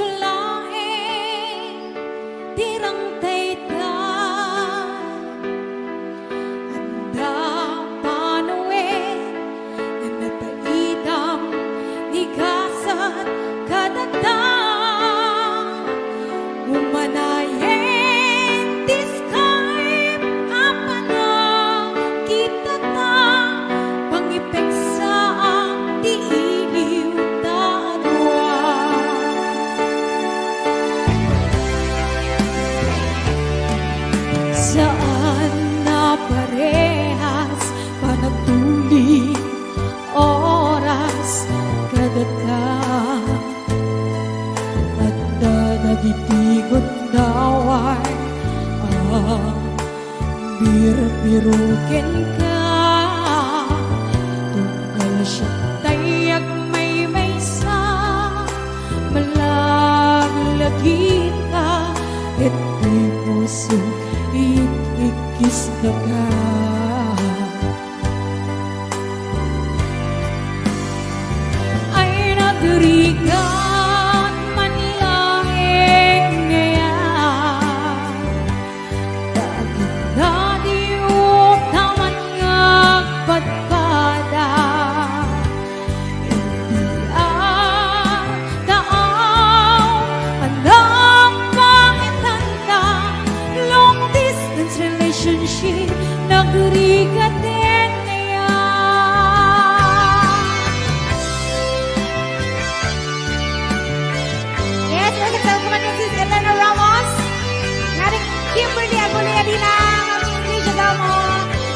isulaing tirang tayta anda panuin na napaidam ni kasat kadatang umanayin discard apa na kita ta pangipek sa ang diiliw tanwa saan na parehas panagtuli oras kadatang at nagitigot naway ang bir-birukin ka tunggal siya tayag may sa malaglagi ka ito'y puso ikikis na ka ay nagrigan man lahing ngayon dagit na diyo taman ngagpadpada hindi daaw anang pakitanda long distance relationship nagrigan din Yes, welcome sa kumatin si Elena Ramos. Ngaring Kimberly Agulea-Dina, Mami English Adamo.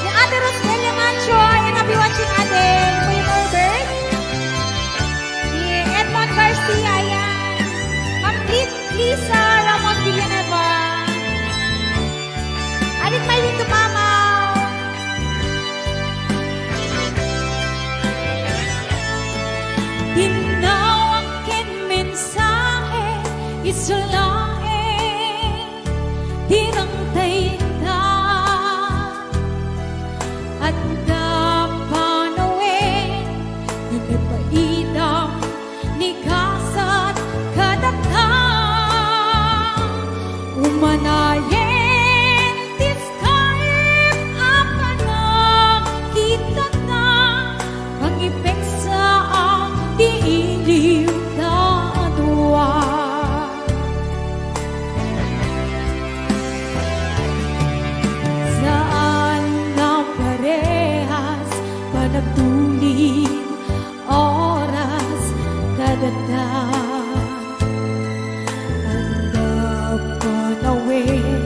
Yung Ate Roselia Mancho, and happy watching Ate. Kuya Norbert. Si Edmond Garcia, ayan. Ma'am Lisa Ramos Villanueva. Alit Maylin Tumamaw. Tinawag ken mensahe isulaing tirang tayta at napanawin nagpaidam ni kasat kadatang umanayin discard apa na kita na pangipek sa ang diiliw dadwa saan na parehas panagtuling oras kadatang anda panawin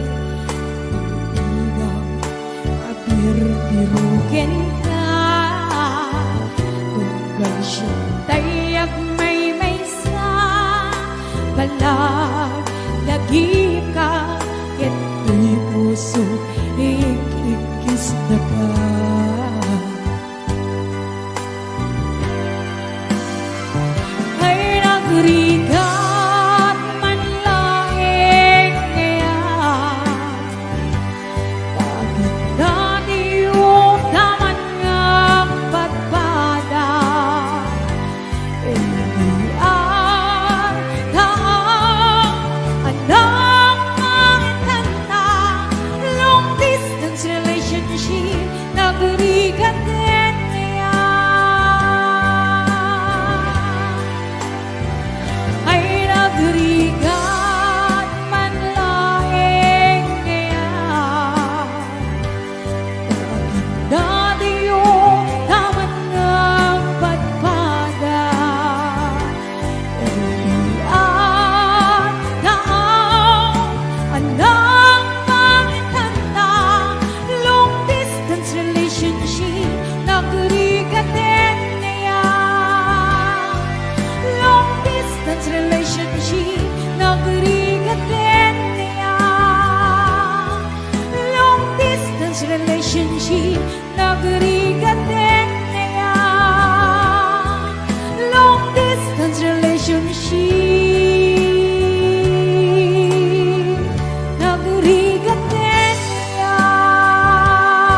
pag-ibang abir-birukin ka tunggal siya tayag may sa balag lagi ka ito'y puso ikikis na ka